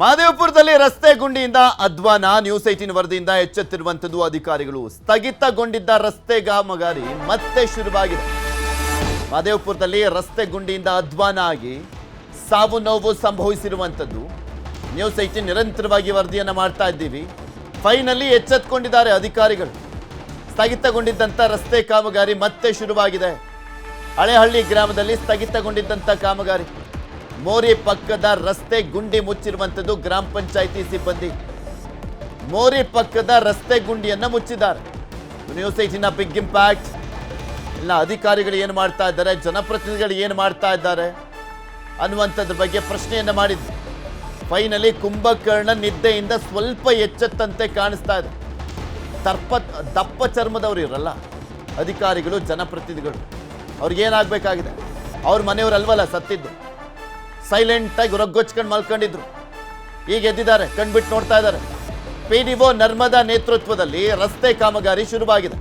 ಮಹದೇವಪುರದಲ್ಲಿ ರಸ್ತೆ ಗುಂಡಿಯಿಂದ ಅಧ್ವಾನ. ನ್ಯೂಸ್ 18 ವರದಿಯಿಂದ ಎಚ್ಚೆತ್ತಿರುವಂತದ್ದು ಅಧಿಕಾರಿಗಳು. ಸ್ಥಗಿತಗೊಂಡಿದ್ದ ರಸ್ತೆ ಕಾಮಗಾರಿ ಮತ್ತೆ ಶುರುವಾಗಿದೆ. ಮಹದೇವಪುರದಲ್ಲಿ ರಸ್ತೆ ಗುಂಡಿಯಿಂದ ಅಧ್ವಾನ ಆಗಿ ಸಾವು ನೋವು ಸಂಭವಿಸಿರುವಂತದ್ದು ನ್ಯೂಸ್ 18 ನಿರಂತರವಾಗಿ ವರದಿಯನ್ನ ಮಾಡ್ತಾ ಇದ್ದೀವಿ. ಫೈನಲಿ ಎಚ್ಚೆತ್ತುಕೊಂಡಿದ್ದಾರೆ ಅಧಿಕಾರಿಗಳು. ಸ್ಥಗಿತಗೊಂಡಿದ್ದಂತ ರಸ್ತೆ ಕಾಮಗಾರಿ ಮತ್ತೆ ಶುರುವಾಗಿದೆ. ಹಳೆಹಳ್ಳಿ ಗ್ರಾಮದಲ್ಲಿ ಸ್ಥಗಿತಗೊಂಡಿದ್ದಂತ ಕಾಮಗಾರಿ. ಮೋರಿ ಪಕ್ಕದ ರಸ್ತೆ ಗುಂಡಿ ಮುಚ್ಚಿರುವಂತದ್ದು ಗ್ರಾಮ ಪಂಚಾಯಿತಿ ಸಿಬ್ಬಂದಿ. ಮೋರಿ ಪಕ್ಕದ ರಸ್ತೆ ಗುಂಡಿಯನ್ನ ಮುಚ್ಚಿದ್ದಾರೆ. News 18 big impact. ಇಲ್ಲ ಅಧಿಕಾರಿಗಳು ಏನು ಮಾಡ್ತಾ ಇದ್ದಾರೆ, ಜನಪ್ರತಿನಿಧಿಗಳು ಏನು ಮಾಡ್ತಾ ಇದ್ದಾರೆ ಅನ್ನುವಂಥದ್ರ ಬಗ್ಗೆ ಪ್ರಶ್ನೆಯನ್ನ ಮಾಡಿದ್ರು. ಫೈನಲಿ ಕುಂಭಕರ್ಣ ನಿದ್ದೆಯಿಂದ ಸ್ವಲ್ಪ ಎಚ್ಚೆತ್ತಂತೆ ಕಾಣಿಸ್ತಾ ಇದೆ. ದಪ್ಪ ಚರ್ಮದವರು ಇರಲ್ಲ ಅಧಿಕಾರಿಗಳು, ಜನಪ್ರತಿನಿಧಿಗಳು. ಅವ್ರಿಗೇನಾಗಬೇಕಾಗಿದೆ? ಅವ್ರ ಮನೆಯವರಲ್ವಲ್ಲ ಸತ್ತಿದ್ದು. ಸೈಲೆಂಟ್ ಆಗಿ ರೊಗ್ಗೊಚ್ಕೊಂಡು ಮಲ್ಕೊಂಡಿದ್ರು. ಈಗ ಎದ್ದಿದ್ದಾರೆ, ಕಣ್ಬಿಟ್ಟು ನೋಡ್ತಾ ಇದ್ದಾರೆ. PDO ನರ್ಮದಾ ನೇತೃತ್ವದಲ್ಲಿ ರಸ್ತೆ ಕಾಮಗಾರಿ ಶುರುವಾಗಿದೆ.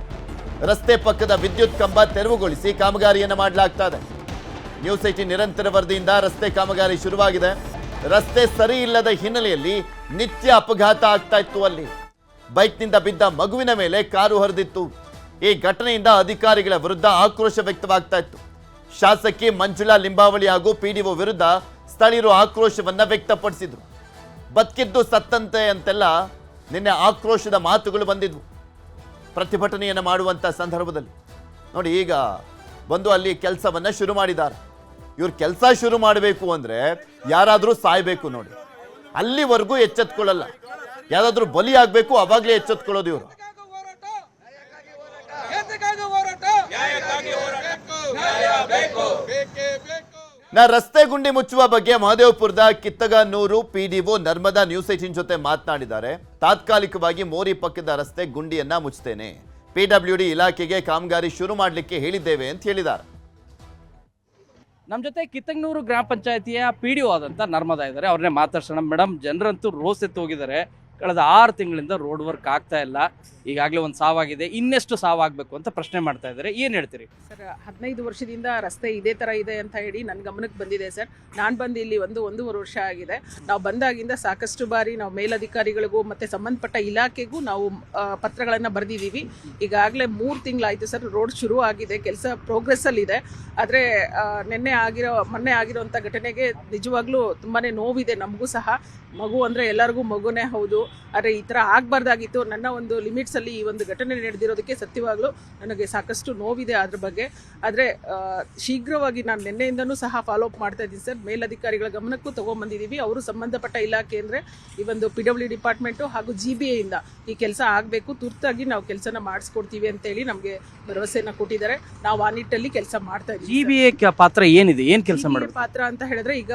ರಸ್ತೆ ಪಕ್ಕದ ವಿದ್ಯುತ್ ಕಂಬ ತೆರವುಗೊಳಿಸಿ ಕಾಮಗಾರಿಯನ್ನು ಮಾಡಲಾಗ್ತಾ ಇದೆ. ನ್ಯೂಸ್ 18 ನಿರಂತರ ವರದಿಯಿಂದ ರಸ್ತೆ ಕಾಮಗಾರಿ ಶುರುವಾಗಿದೆ. ರಸ್ತೆ ಸರಿ ಇಲ್ಲದ ಹಿನ್ನೆಲೆಯಲ್ಲಿ ನಿತ್ಯ ಅಪಘಾತ ಆಗ್ತಾ ಇತ್ತು. ಅಲ್ಲಿ ಬೈಕ್ನಿಂದ ಬಿದ್ದ ಮಗುವಿನ ಮೇಲೆ ಕಾರು ಹರಿದಿತ್ತು. ಈ ಘಟನೆಯಿಂದ ಅಧಿಕಾರಿಗಳ ವಿರುದ್ಧ ಆಕ್ರೋಶ ವ್ಯಕ್ತವಾಗ್ತಾ ಇತ್ತು. ಶಾಸಕಿ ಮಂಜುಳಾ ಲಿಂಬಾವಳಿ ಹಾಗೂ PDO ವಿರುದ್ಧ ಸ್ಥಳೀಯರು ಆಕ್ರೋಶವನ್ನ ವ್ಯಕ್ತಪಡಿಸಿದ್ರು. ಬದುಕಿದ್ದು ಸತ್ತಂತೆ ಅಂತೆಲ್ಲ ನಿನ್ನೆ ಆಕ್ರೋಶದ ಮಾತುಗಳು ಬಂದಿದ್ವು ಪ್ರತಿಭಟನೆಯನ್ನು ಮಾಡುವಂಥ ಸಂದರ್ಭದಲ್ಲಿ. ನೋಡಿ, ಈಗ ಬಂದು ಅಲ್ಲಿ ಕೆಲಸವನ್ನ ಶುರು ಮಾಡಿದ್ದಾರೆ. ಇವ್ರು ಕೆಲಸ ಶುರು ಮಾಡಬೇಕು ಅಂದ್ರೆ ಯಾರಾದರೂ ಸಾಯ್ಬೇಕು. ನೋಡಿ, ಅಲ್ಲಿವರೆಗೂ ಎಚ್ಚೆತ್ಕೊಳ್ಳಲ್ಲ. ಯಾರಾದ್ರೂ ಬಲಿ ಆಗ್ಬೇಕು, ಅವಾಗಲೇ ಎಚ್ಚೆತ್ಕೊಳ್ಳೋದು ಇವರು. ರಸ್ತೆ ಗುಂಡಿ ಮುಚ್ಚುವ ಬಗ್ಗೆ ಮಹದೇವಪುರದ ಕಿತ್ತಗನೂರು PDO ನರ್ಮದಾ ನ್ಯೂಸ್ 18 ಜೊತೆ ಮಾತನಾಡಿದ್ದಾರೆ. ತಾತ್ಕಾಲಿಕವಾಗಿ ಮೋರಿ ಪಕ್ಕದ ರಸ್ತೆ ಗುಂಡಿಯನ್ನ ಮುಚ್ಚುತ್ತೇನೆ. PWD ಇಲಾಖೆಗೆ ಕಾಮಗಾರಿ ಶುರು ಮಾಡಲಿಕ್ಕೆ ಹೇಳಿದ್ದೇವೆ ಅಂತ ಹೇಳಿದ್ದಾರೆ. ನಮ್ಮ ಜೊತೆ ಕಿತ್ತಗನೂರು ಗ್ರಾಮ ಪಂಚಾಯತಿಯ PDO ಆದಂಥ ನರ್ಮದಾ ಇದ್ದಾರೆ. ಅವ್ರನ್ನೇ ಮಾತಾಡ್ಸೋಣ. ಮೇಡಮ್, ಜನರಂತೂ ರೋಸ್ ಎತ್ತು ಹೋಗಿದ್ದಾರೆ. ಕಳೆದ 6 ತಿಂಗಳಿಂದ ರೋಡ್ ವರ್ಕ್ ಆಗ್ತಾ ಇಲ್ಲ. ಈಗಾಗಲೇ ಒಂದು ಸಾವಾಗಿದೆ, ಇನ್ನೆಷ್ಟು ಸಾವಾಗಬೇಕು ಅಂತ ಪ್ರಶ್ನೆ ಮಾಡ್ತಾ ಇದ್ದಾರೆ. ಏನು ಹೇಳ್ತೀರಿ ಸರ್? 15 ವರ್ಷದಿಂದ ರಸ್ತೆ ಇದೇ ಥರ ಇದೆ ಅಂತ ಹೇಳಿ ನನ್ನ ಗಮನಕ್ಕೆ ಬಂದಿದೆ ಸರ್. ನಾನು ಬಂದು ಇಲ್ಲಿ ಒಂದೂವರೆ ವರ್ಷ ಆಗಿದೆ. ನಾವು ಬಂದಾಗಿಂದ ಸಾಕಷ್ಟು ಬಾರಿ ನಾವು ಮೇಲಧಿಕಾರಿಗಳಿಗೂ ಮತ್ತು ಸಂಬಂಧಪಟ್ಟ ಇಲಾಖೆಗೂ ನಾವು ಪತ್ರಗಳನ್ನು ಬರೆದಿದ್ದೀವಿ. ಈಗಾಗಲೇ 3 ತಿಂಗಳಾಯಿತು ಸರ್. ರೋಡ್ ಶುರು ಆಗಿದೆ, ಕೆಲಸ ಪ್ರೋಗ್ರೆಸ್ಸಲ್ಲಿದೆ. ಆದರೆ ಮೊನ್ನೆ ಆಗಿರೋಂಥ ಘಟನೆಗೆ ನಿಜವಾಗ್ಲೂ ತುಂಬಾ ನೋವಿದೆ ನಮಗೂ ಸಹ. ಮಗು ಅಂದರೆ ಎಲ್ಲರಿಗೂ ಮಗುನೇ ಹೌದು. ಆದರೆ ಈ ಥರ ಆಗಬಾರ್ದಾಗಿತ್ತು. ನನ್ನ ಒಂದು ಲಿಮಿಟ್ಸಲ್ಲಿ ಈ ಒಂದು ಘಟನೆ ನಡೆದಿರೋದಕ್ಕೆ ಸತ್ಯವಾಗ್ಲೂ ನನಗೆ ಸಾಕಷ್ಟು ನೋವಿದೆ ಅದ್ರ ಬಗ್ಗೆ. ಆದರೆ ಶೀಘ್ರವಾಗಿ ನಾನು ನಿನ್ನೆಯಿಂದನೂ ಸಹ ಫಾಲೋಅಪ್ ಮಾಡ್ತಾ ಇದ್ದೀನಿ ಸರ್. ಮೇಲಧಿಕಾರಿಗಳ ಗಮನಕ್ಕೂ ತೊಗೊಂಬಂದಿದ್ದೀವಿ. ಅವರು ಸಂಬಂಧಪಟ್ಟ ಇಲಾಖೆ ಅಂದರೆ ಈ ಒಂದು PWD ಡಿಪಾರ್ಟ್ಮೆಂಟು ಹಾಗೂ GBA ಇಂದ ಈ ಕೆಲಸ ಆಗಬೇಕು, ತುರ್ತಾಗಿ ನಾವು ಕೆಲಸನ ಮಾಡಿಸ್ಕೊಡ್ತೀವಿ ಅಂತೇಳಿ ನಮಗೆ ಭರವಸೆನ ಕೊಟ್ಟಿದ್ದಾರೆ. ನಾವು ಆ ನಿಟ್ಟಲ್ಲಿ ಕೆಲಸ ಮಾಡ್ತಾ ಇದ್ದೀವಿ. GBA ಪಾತ್ರ ಏನಿದೆ, ಏನು ಕೆಲಸ ಮಾಡೋದು ಪಾತ್ರ ಅಂತ ಹೇಳಿದ್ರೆ, ಈಗ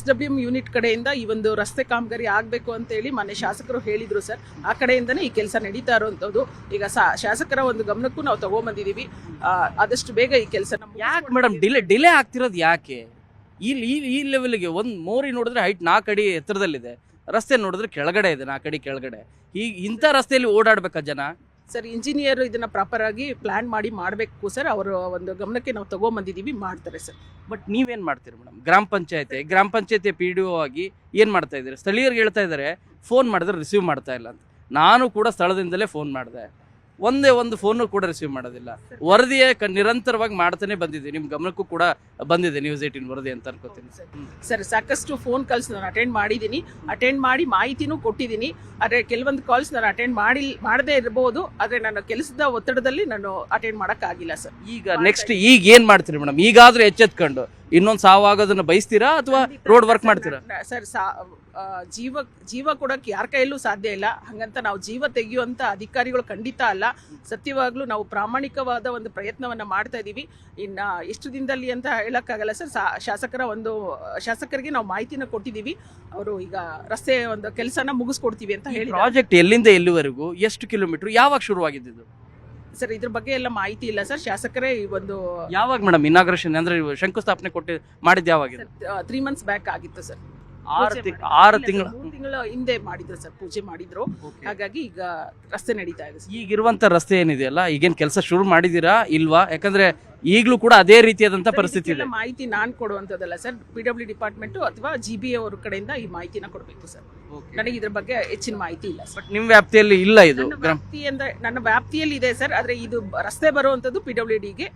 SWM ಯೂನಿಟ್ ಕಡೆಯಿಂದ ಈ ಒಂದು ರಸ್ತೆ ಕಾಮಗಾರಿ ಆಗಬೇಕು ಅಂತೇಳಿ ಮೊನ್ನೆ ಶಾಸಕರು ಹೇಳಿದ್ರು ಸರ್. ಆ ಕಡೆಯಿಂದನೇ ಈ ಕೆಲಸ ನಡೀತಾ ಇರೋವಂಥದ್ದು. ಈಗ ಶಾಸಕರ ಒಂದು ಗಮನಕ್ಕೂ ನಾವು ತಗೊಂಬಂದಿದ್ದೀವಿ. ಆದಷ್ಟು ಬೇಗ ಈ ಕೆಲಸ. ಯಾಕೆ ಮೇಡಮ್ ಡಿಲೇ ಆಗ್ತಿರೋದು ಯಾಕೆ? ಈ ಲೆವೆಲ್ಗೆ ಒಂದು ಮೋರಿ ನೋಡಿದ್ರೆ ಹೈಟ್ 4 ಅಡಿ ಎತ್ತರದಲ್ಲಿದೆ, ರಸ್ತೆ ನೋಡಿದ್ರೆ ಕೆಳಗಡೆ ಇದೆ, 4 ಅಡಿ ಕೆಳಗಡೆ. ಇಂಥ ರಸ್ತೆಯಲ್ಲಿ ಓಡಾಡ್ಬೇಕಾ ಜನ? ಸರ್, ಇಂಜಿನಿಯರ್ ಇದನ್ನ ಪ್ರಾಪರ್ ಆಗಿ ಪ್ಲಾನ್ ಮಾಡಿ ಮಾಡಬೇಕು ಸರ್. ಅವರ ಒಂದು ಗಮನಕ್ಕೆ ನಾವು ತಗೊಂಬಂದಿದ್ದೀವಿ, ಮಾಡ್ತಾರೆ ಸರ್. ಬಟ್ ನೀವೇನು ಮಾಡ್ತೀರಿ ಮೇಡಮ್? ಗ್ರಾಮ ಪಂಚಾಯತಿ PDO ಆಗಿ ಏನು ಮಾಡ್ತಾ ಇದ್ದೀರಿ? ಸ್ಥಳೀಯರಿಗೆ ಹೇಳ್ತಾ ಇದ್ದಾರೆ ಫೋನ್ ಮಾಡಿದ್ರೆ ರಿಸೀವ್ ಮಾಡ್ತಾ ಇಲ್ಲ ಅಂತ. ನಾನು ಕೂಡ ಸ್ಥಳದಿಂದಲೇ ಫೋನ್ ಮಾಡಿದೆ, ಒಂದೇ ಒಂದು ಫೋನು ಕೂಡ ರಿಸೀವ್ ಮಾಡೋದಿಲ್ಲ. ವರದಿಯೇ ನಿರಂತರವಾಗಿ ಮಾಡ್ತಾನೆ ಬಂದಿದೆ. ನಿಮ್ಮ ಗಮನಕ್ಕೂ ಕೂಡ ಬಂದಿದೆ ನ್ಯೂಸ್ 18 ವರದಿ ಅಂತ ಅನ್ಕೋತೀನಿ ಸರ್. ಸಾಕಷ್ಟು ಫೋನ್ ಕಾಲ್ಸ್ ನಾನು ಅಟೆಂಡ್ ಮಾಡಿ ಮಾಹಿತಿನೂ ಕೊಟ್ಟಿದ್ದೀನಿ. ಆದರೆ ಕೆಲವೊಂದು ಕಾಲ್ಸ್ ನಾನು ಅಟೆಂಡ್ ಮಾಡದೇ ಇರಬಹುದು. ಆದರೆ ನನ್ನ ಕೆಲಸದ ಒತ್ತಡದಲ್ಲಿ ನಾನು ಅಟೆಂಡ್ ಮಾಡೋಕ್ಕಾಗಿಲ್ಲ ಸರ್. ಈಗ ನೆಕ್ಸ್ಟ್ ಏನು ಮಾಡ್ತೀರಿ ಮೇಡಮ್? ಈಗಾದರೂ ಎಚ್ಚೆತ್ಕೊಂಡು ಇನ್ನೊಂದು ಸಾವಾಗೋದನ್ನ ಬಯಸ್ತೀರಾ ಅಥವಾ ರೋಡ್ ವರ್ಕ್ ಮಾಡ್ತೀರಾ ಸರ್? ಜೀವ ಕೊಡೋಕೆ ಯಾರ ಕೈಯಲ್ಲೂ ಸಾಧ್ಯ ಇಲ್ಲ. ಹಾಗಂತ ನಾವು ಜೀವ ತೆಗೆಯುವಂಥ ಅಧಿಕಾರಿಗಳು ಖಂಡಿತ ಅಲ್ಲ. ಸತ್ಯವಾಗ್ಲೂ ನಾವು ಪ್ರಾಮಾಣಿಕವಾದ ಒಂದು ಪ್ರಯತ್ನವನ್ನು ಮಾಡ್ತಾ ಇದ್ದೀವಿ. ಇನ್ನು ಎಷ್ಟು ದಿನದಲ್ಲಿ ಅಂತ ಹೇಳೋಕ್ಕಾಗಲ್ಲ ಸರ್. ಶಾಸಕರಿಗೆ ನಾವು ಮಾಹಿತಿನ ಕೊಟ್ಟಿದ್ದೀವಿ. ಅವರು ಈಗ ರಸ್ತೆ ಒಂದು ಕೆಲಸನ ಮುಗಿಸ್ಕೊಡ್ತೀವಿ ಅಂತ ಹೇಳಿ. ಪ್ರಾಜೆಕ್ಟ್ ಎಲ್ಲಿಂದ ಎಲ್ಲಿವರೆಗೂ, ಎಷ್ಟು ಕಿಲೋಮೀಟರ್, ಯಾವಾಗ ಶುರುವಾಗಿದ್ದು ಸರ್? ಇದ್ರ ಬಗ್ಗೆ ಎಲ್ಲ ಮಾಹಿತಿ ಇಲ್ಲ ಸರ್. ಶಾಸಕರೇ ಈ ಒಂದು ಯಾವಾಗ ಮೇಡಮ್ ಇನಾಗ್ರೇಷನ್ ಅಂದ್ರೆ ಶಂಕುಸ್ಥಾಪನೆ ಮಾಡಿದ್ದು ಯಾವಾಗ? 3 ಮಂತ್ಸ್ ಬ್ಯಾಕ್ ಆಗಿತ್ತು ಸರ್. 6 ತಿಂಗಳ ಹಿಂದೆ ಮಾಡಿದ್ರು ಸರ್, ಪೂಜೆ ಮಾಡಿದ್ರು. ಹಾಗಾಗಿ ಈಗ ರಸ್ತೆ ನಡೀತಾ ಇದೆ. ಈಗಿರುವಂತ ರಸ್ತೆ ಏನಿದೆಯಲ್ಲ, ಈಗೇನು ಕೆಲಸ ಶುರು ಮಾಡಿದೀರಾ ಇಲ್ವಾ? ಯಾಕಂದ್ರೆ ಈಗಲೂ ಕೂಡ ಅದೇ ರೀತಿಯಾದಂಥ ಪರಿಸ್ಥಿತಿ ಇದೆ. ಇದಕ್ಕೆಲ್ಲ ಮಾಹಿತಿ ನಾನು ಕೊಡುವಂಥದ್ದಲ್ಲ ಸರ್, PW ಡಿಪಾರ್ಟ್ಮೆಂಟು ಅಥವಾ GBA ಅವ್ರ ಕಡೆಯಿಂದ ಈ ಮಾಹಿತಿನ ಕೊಡಬೇಕು ಸರ್. ನನಗೆ ಇದ್ರ ಬಗ್ಗೆ ಹೆಚ್ಚಿನ ಮಾಹಿತಿ ಇಲ್ಲ ಸರ್. ಬಟ್ ನಿಮ್ಮ ವ್ಯಾಪ್ತಿಯಲ್ಲಿ ಇಲ್ಲ ಇದು. ನನ್ನ ವ್ಯಾಪ್ತಿಯಲ್ಲಿ ಇದೆ ಸರ್, ಆದ್ರೆ ಇದು ರಸ್ತೆ ಬರುವಂತದ್ದು PWDಗೆ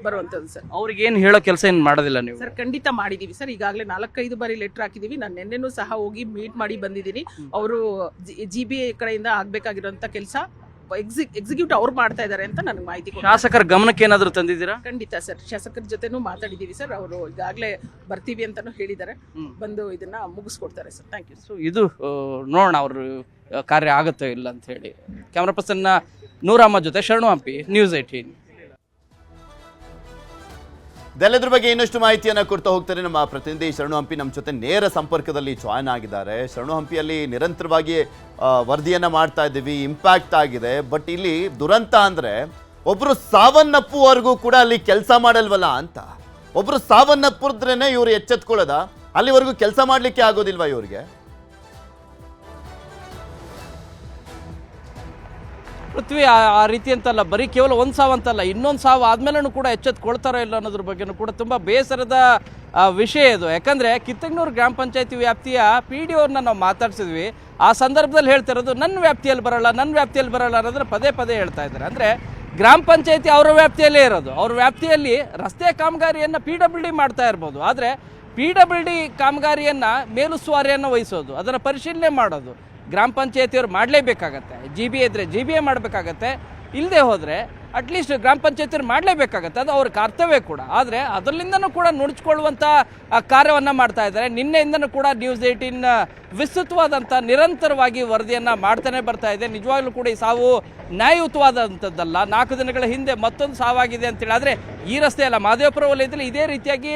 ಬರುವಂತದ್ದು ಸರ್. ಅವ್ರಿಗೆ ಏನು ಹೇಳೋ ಕೆಲಸ ಏನು ಮಾಡೋದಿಲ್ಲ ನೀವು? ಸರ್ ಖಂಡಿತ ಮಾಡಿದೀವಿ ಸರ್, ಈಗಾಗಲೇ 4-5 ಬಾರಿ ಲೆಟರ್ ಹಾಕಿದೀವಿ. ನಾನು ನಿನ್ನೆನೂ ಸಹ ಹೋಗಿ ಮೀಟ್ ಮಾಡಿ ಬಂದಿದ್ದೀನಿ. ಅವರು GBA ಕಡೆಯಿಂದ ಆಗ್ಬೇಕಾಗಿರುವಂತ ಕೆಲಸ ಎಕ್ಸಿಕ್ಯೂಟ್ ಅವ್ರು ಮಾಡ್ತಾ ಇದ್ದಾರೆ ಅಂತ ನನಗೆ ಮಾಹಿತಿ ಕೊಡಿ. ಶಾಸಕರ ಗಮನಕ್ಕೆ ಏನಾದರೂ ತಂದಿದ್ದೀರಾ? ಖಂಡಿತ ಸರ್, ಶಾಸಕರ ಜೊತೆನೂ ಮಾತಾಡಿದೀವಿ ಸರ್. ಅವರು ಈಗಾಗಲೇ ಬರ್ತೀವಿ ಅಂತಾನು ಹೇಳಿದ್ದಾರೆ, ಬಂದು ಇದನ್ನ ಮುಗಿಸ್ಕೊಡ್ತಾರೆ ಸರ್. Thank you. ಸೊ ಇದು ನೋಡೋಣ ಅವರು ಕಾರ್ಯ ಆಗುತ್ತೋ ಇಲ್ಲ ಅಂತ ಹೇಳಿ. ಕ್ಯಾಮ್ರಾ ಪರ್ಸನ್ ನೂರಮ್ಮ ಜೊತೆ ಶರಣು ಹಂಪಿ, ನ್ಯೂಸ್ 18. ಇದೆಲ್ಲದ್ರ ಬಗ್ಗೆ ಇನ್ನಷ್ಟು ಮಾಹಿತಿಯನ್ನು ಕೊಡ್ತಾ ಹೋಗ್ತಾರೆ ನಮ್ಮ ಪ್ರತಿನಿಧಿ ಶರಣು ಹಂಪಿ ನಮ್ಮ ಜೊತೆ ನೇರ ಸಂಪರ್ಕದಲ್ಲಿ ಜಾಯ್ನ್ ಆಗಿದ್ದಾರೆ. ಶರಣು ಹಂಪಿಯಲ್ಲಿ ನಿರಂತರವಾಗಿ ವರದಿಯನ್ನ ಮಾಡ್ತಾ ಇದ್ದೀವಿ, ಇಂಪ್ಯಾಕ್ಟ್ ಆಗಿದೆ. ಬಟ್ ಇಲ್ಲಿ ದುರಂತ ಅಂದ್ರೆ ಒಬ್ರು ಸಾವನ್ನಪ್ಪುವವರೆಗೂ ಕೂಡ ಅಲ್ಲಿ ಕೆಲಸ ಮಾಡಲ್ವಲ್ಲ ಅಂತ. ಒಬ್ರು ಸಾವನ್ನಪ್ಪಿದ್ರೇನೆ ಇವ್ರು ಎಚ್ಚೆತ್ಕೊಳ್ಳೋದ, ಅಲ್ಲಿವರೆಗೂ ಕೆಲಸ ಮಾಡ್ಲಿಕ್ಕೆ ಆಗೋದಿಲ್ವಾ ಇವ್ರಿಗೆ? ಪೃಥ್ವಿ ಆ ರೀತಿ ಅಂತಲ್ಲ, ಬರೀ ಕೇವಲ ಒಂದು ಸಾವು ಅಂತಲ್ಲ, ಇನ್ನೊಂದು ಸಾವು ಆದ್ಮೇಲೂ ಕೂಡ ಎಚ್ಚೆತ್ಕೊಳ್ತಾರೋ ಇಲ್ಲ ಅನ್ನೋದ್ರ ಬಗ್ಗೆನೂ ಕೂಡ ತುಂಬ ಬೇಸರದ ವಿಷಯ ಇದು. ಯಾಕಂದರೆ ಕಿತ್ತಂಗನೂರು ಗ್ರಾಮ ಪಂಚಾಯತಿ ವ್ಯಾಪ್ತಿಯ PDOವ್ರನ್ನ ನಾವು ಮಾತಾಡ್ಸಿದ್ವಿ. ಆ ಸಂದರ್ಭದಲ್ಲಿ ಹೇಳ್ತಿರೋದು ನನ್ನ ವ್ಯಾಪ್ತಿಯಲ್ಲಿ ಬರೋಲ್ಲ ಅನ್ನೋದನ್ನ ಪದೇ ಪದೇ ಹೇಳ್ತಾ ಇದ್ದಾರೆ. ಅಂದರೆ ಗ್ರಾಮ ಪಂಚಾಯತಿ ಅವರ ವ್ಯಾಪ್ತಿಯಲ್ಲೇ ಇರೋದು, ಅವ್ರ ವ್ಯಾಪ್ತಿಯಲ್ಲಿ ರಸ್ತೆ ಕಾಮಗಾರಿಯನ್ನು PWD ಮಾಡ್ತಾ ಇರ್ಬೋದು. ಆದರೆ PWD ಕಾಮಗಾರಿಯನ್ನು ಮೇಲುಸ್ತುವಾರಿಯನ್ನು ವಹಿಸೋದು, ಅದನ್ನು ಪರಿಶೀಲನೆ ಮಾಡೋದು ಗ್ರಾಮ ಪಂಚಾಯತಿಯವ್ರು ಮಾಡಲೇಬೇಕಾಗತ್ತೆ. GBA ಇದ್ದರೆ GBA ಮಾಡಬೇಕಾಗತ್ತೆ, ಇಲ್ಲದೆ ಹೋದರೆ ಅಟ್ಲೀಸ್ಟ್ ಗ್ರಾಮ ಪಂಚಾಯತಿಯವ್ರು ಮಾಡಲೇಬೇಕಾಗತ್ತೆ, ಅದು ಅವ್ರ ಕರ್ತವ್ಯ ಕೂಡ. ಆದರೆ ಅದರಲ್ಲಿಂದನೂ ಕೂಡ ನುಡಿಸ್ಕೊಳ್ಳುವಂಥ ಕಾರ್ಯವನ್ನು ಮಾಡ್ತಾ ಇದ್ದಾರೆ. ನಿನ್ನೆಯಿಂದನೂ ಕೂಡ ನ್ಯೂಸ್ 18 ವಿಸ್ತೃತವಾದಂಥ ನಿರಂತರವಾಗಿ ವರದಿಯನ್ನು ಮಾಡ್ತಾನೆ ಬರ್ತಾ ಇದೆ. ನಿಜವಾಗ್ಲೂ ಕೂಡ ಈ ಸಾವು ನ್ಯಾಯಯುತವಾದಂಥದ್ದಲ್ಲ. 4 ದಿನಗಳ ಹಿಂದೆ ಮತ್ತೊಂದು ಸಾವಾಗಿದೆ ಅಂತೇಳಿ. ಆದರೆ ಈ ರಸ್ತೆ ಅಲ್ಲ, ಮಹದೇವಪುರ ವಲಯದಲ್ಲಿ ಇದೇ ರೀತಿಯಾಗಿ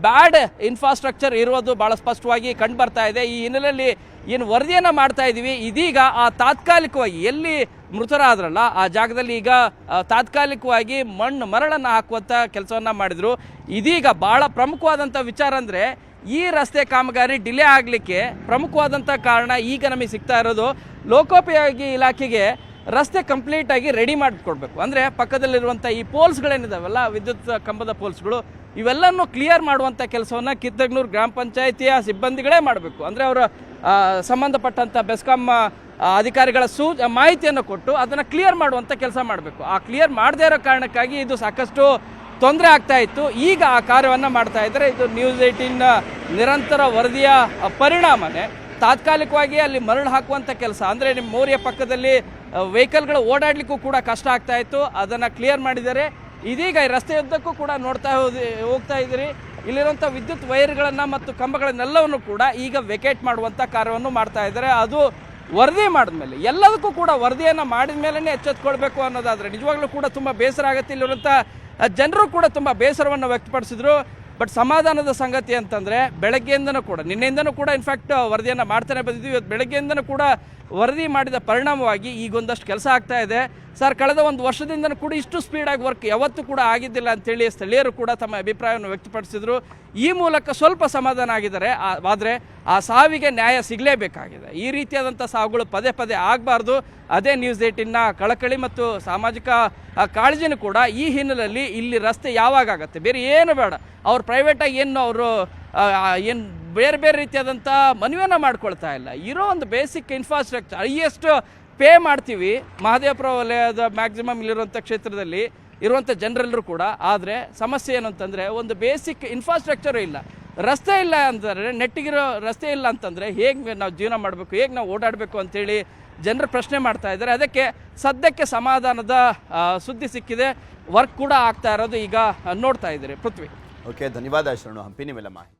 ಬ್ಯಾಡ್ ಇನ್ಫ್ರಾಸ್ಟ್ರಕ್ಚರ್ ಇರುವುದು ಭಾಳ ಸ್ಪಷ್ಟವಾಗಿ ಕಂಡು ಬರ್ತಾ ಇದೆ. ಈ ಹಿನ್ನೆಲೆಯಲ್ಲಿ ಏನು ವರದಿಯನ್ನು ಮಾಡ್ತಾ ಇದ್ದೀವಿ, ಇದೀಗ ಆ ತಾತ್ಕಾಲಿಕವಾಗಿ ಎಲ್ಲಿ ಮೃತರಾದ್ರಲ್ಲ ಆ ಜಾಗದಲ್ಲಿ ಈಗ ತಾತ್ಕಾಲಿಕವಾಗಿ ಮರಳನ್ನು ಹಾಕುವಂಥ ಕೆಲಸವನ್ನು ಮಾಡಿದರು. ಇದೀಗ ಭಾಳ ಪ್ರಮುಖವಾದಂಥ ವಿಚಾರ ಅಂದರೆ ಈ ರಸ್ತೆ ಕಾಮಗಾರಿ ಡಿಲೇ ಆಗಲಿಕ್ಕೆ ಪ್ರಮುಖವಾದಂಥ ಕಾರಣ ಈಗ ನಮಗೆ ಸಿಗ್ತಾ ಇರೋದು, ಲೋಕೋಪಯೋಗಿ ಇಲಾಖೆಗೆ ರಸ್ತೆ ಕಂಪ್ಲೀಟಾಗಿ ರೆಡಿ ಮಾಡಿಕೊಡ್ಬೇಕು. ಅಂದರೆ ಪಕ್ಕದಲ್ಲಿರುವಂಥ ಈ ಪೋಲ್ಸ್ಗಳೇನಿದಾವಲ್ಲ, ವಿದ್ಯುತ್ ಕಂಬದ ಪೋಲ್ಸ್ಗಳು, ಇವೆಲ್ಲನೂ ಕ್ಲಿಯರ್ ಮಾಡುವಂಥ ಕೆಲಸವನ್ನು ಕಿತ್ತಂಗನೂರು ಗ್ರಾಮ ಪಂಚಾಯಿತಿಯ ಸಿಬ್ಬಂದಿಗಳೇ ಮಾಡಬೇಕು. ಅಂದರೆ ಅವರ ಸಂಬಂಧಪಟ್ಟಂಥ ಬೆಸ್ಕಾಂ ಅಧಿಕಾರಿಗಳ ಮಾಹಿತಿಯನ್ನು ಕೊಟ್ಟು ಅದನ್ನು ಕ್ಲಿಯರ್ ಮಾಡುವಂಥ ಕೆಲಸ ಮಾಡಬೇಕು. ಆ ಕ್ಲಿಯರ್ ಮಾಡದೇ ಇರೋ ಕಾರಣಕ್ಕಾಗಿ ಇದು ಸಾಕಷ್ಟು ತೊಂದರೆ ಆಗ್ತಾ ಇತ್ತು. ಈಗ ಆ ಕಾರ್ಯವನ್ನು ಮಾಡ್ತಾ ಇದ್ದಾರೆ. ಇದು ನ್ಯೂಸ್ 18 ನಿರಂತರ ವರದಿಯ ಪರಿಣಾಮನೇ. ತಾತ್ಕಾಲಿಕವಾಗಿ ಅಲ್ಲಿ ಮರಳು ಹಾಕುವಂಥ ಕೆಲಸ, ಅಂದರೆ ನಿಮ್ಮ ಮೋರಿಯ ಪಕ್ಕದಲ್ಲಿ ವೆಹಿಕಲ್ಗಳು ಓಡಾಡಲಿಕ್ಕೂ ಕೂಡ ಕಷ್ಟ ಆಗ್ತಾ ಇತ್ತು, ಅದನ್ನು ಕ್ಲಿಯರ್ ಮಾಡಿದ್ದಾರೆ. ಇದೀಗ ಈ ರಸ್ತೆಯುದ್ದಕ್ಕೂ ಕೂಡ ಹೋಗ್ತಾ ಇದ್ದೀರಿ, ಇಲ್ಲಿರುವಂಥ ವಿದ್ಯುತ್ ವೈರ್ಗಳನ್ನು ಮತ್ತು ಕಂಬಗಳನ್ನೆಲ್ಲವನ್ನು ಕೂಡ ಈಗ ವೆಕೇಟ್ ಮಾಡುವಂಥ ಕಾರ್ಯವನ್ನು ಮಾಡ್ತಾ ಇದ್ದಾರೆ. ಅದು ವರದಿ ಮಾಡಿದ್ಮೇಲೆ, ಎಲ್ಲದಕ್ಕೂ ಕೂಡ ವರದಿಯನ್ನು ಮಾಡಿದ ಮೇಲೇ ಎಚ್ಚೆತ್ಕೊಳ್ಬೇಕು ಅನ್ನೋದಾದರೆ ನಿಜವಾಗ್ಲೂ ಕೂಡ ತುಂಬ ಬೇಸರ ಆಗುತ್ತೆ. ಇಲ್ಲಿರುವಂಥ ಜನರು ಕೂಡ ತುಂಬ ಬೇಸರವನ್ನು ವ್ಯಕ್ತಪಡಿಸಿದ್ರು. ಬಟ್ ಸಮಾಧಾನದ ಸಂಗತಿ ಅಂತಂದರೆ ಬೆಳಗ್ಗೆಯಿಂದನೂ ಕೂಡ, ನಿನ್ನೆಯಿಂದನೂ ಕೂಡ ಇನ್ಫ್ಯಾಕ್ಟ್ ವರದಿಯನ್ನು ಮಾಡ್ತಾನೆ ಬಂದಿದ್ದೀವಿ. ಇವತ್ತು ಬೆಳಗ್ಗೆಯಿಂದನೂ ಕೂಡ ವರದಿ ಮಾಡಿದ ಪರಿಣಾಮವಾಗಿ ಈಗೊಂದಷ್ಟು ಕೆಲಸ ಆಗ್ತಾ ಇದೆ. ಸರ್, ಕಳೆದ 1 ವರ್ಷದಿಂದನೂ ಕೂಡ ಇಷ್ಟು ಸ್ಪೀಡಾಗಿ ವರ್ಕ್ ಯಾವತ್ತೂ ಕೂಡ ಆಗಿದ್ದಿಲ್ಲ ಅಂತೇಳಿ ಸ್ಥಳೀಯರು ಕೂಡ ತಮ್ಮ ಅಭಿಪ್ರಾಯವನ್ನು ವ್ಯಕ್ತಪಡಿಸಿದರು. ಈ ಮೂಲಕ ಸ್ವಲ್ಪ ಸಮಾಧಾನ ಆಗಿದ್ದಾರೆ. ಆದರೆ ಆ ಸಾವಿಗೆ ನ್ಯಾಯ ಸಿಗಲೇಬೇಕಾಗಿದೆ. ಈ ರೀತಿಯಾದಂಥ ಸಾವುಗಳು ಪದೇ ಪದೇ ಆಗಬಾರ್ದು. ಅದೇ ನ್ಯೂಸ್ 18ನ ಕಳಕಳಿ ಮತ್ತು ಸಾಮಾಜಿಕ ಕಾಳಜಿನೂ ಕೂಡ. ಈ ಹಿನ್ನೆಲೆಯಲ್ಲಿ ಇಲ್ಲಿ ರಸ್ತೆ ಯಾವಾಗ ಆಗುತ್ತೆ, ಬೇರೆ ಏನು ಬೇಡ, ಅವ್ರು ಪ್ರೈವೇಟಾಗಿ ಅವರು ಬೇರೆ ಬೇರೆ ರೀತಿಯಾದಂಥ ಮನವಿಯನ್ನು ಮಾಡ್ಕೊಳ್ತಾ ಇಲ್ಲ. ಇರೋ ಒಂದು ಬೇಸಿಕ್ ಇನ್ಫ್ರಾಸ್ಟ್ರಕ್ಚರ್ ಹೈಯೆಸ್ಟ್ ಪೇ ಮಾಡ್ತೀವಿ ಮಹದೇವಪುರ ವಲಯದ ಮ್ಯಾಕ್ಸಿಮಮ್ ಇಲ್ಲಿರುವಂಥ ಕ್ಷೇತ್ರದಲ್ಲಿ ಇರುವಂಥ ಜನರೆಲ್ಲರೂ ಕೂಡ. ಆದರೆ ಸಮಸ್ಯೆ ಏನು ಅಂತಂದರೆ ಒಂದು ಬೇಸಿಕ್ ಇನ್ಫ್ರಾಸ್ಟ್ರಕ್ಚರು ಇಲ್ಲ, ರಸ್ತೆ ಇಲ್ಲ ಅಂತಂದರೆ, ನೆಟ್ಟಿಗಿರೋ ರಸ್ತೆ ಇಲ್ಲ ಅಂತಂದರೆ ಹೇಗೆ ನಾವು ಜೀವನ ಮಾಡಬೇಕು, ಹೇಗೆ ನಾವು ಓಡಾಡಬೇಕು ಅಂತೇಳಿ ಜನರು ಪ್ರಶ್ನೆ ಮಾಡ್ತಾ ಇದ್ದಾರೆ. ಅದಕ್ಕೆ ಸದ್ಯಕ್ಕೆ ಸಮಾಧಾನದ ಸುದ್ದಿ ಸಿಕ್ಕಿದೆ. ವರ್ಕ್ ಕೂಡ ಆಗ್ತಾ ಇರೋದು ಈಗ ನೋಡ್ತಾ ಇದ್ದೀರಿ. ಪೃಥ್ವಿ. ಓಕೆ, ಧನ್ಯವಾದ ಶರಣು ಹಂಪಿ, ನಿಮ್ಮೆಲ್ಲ ಮಾಹಿತಿ.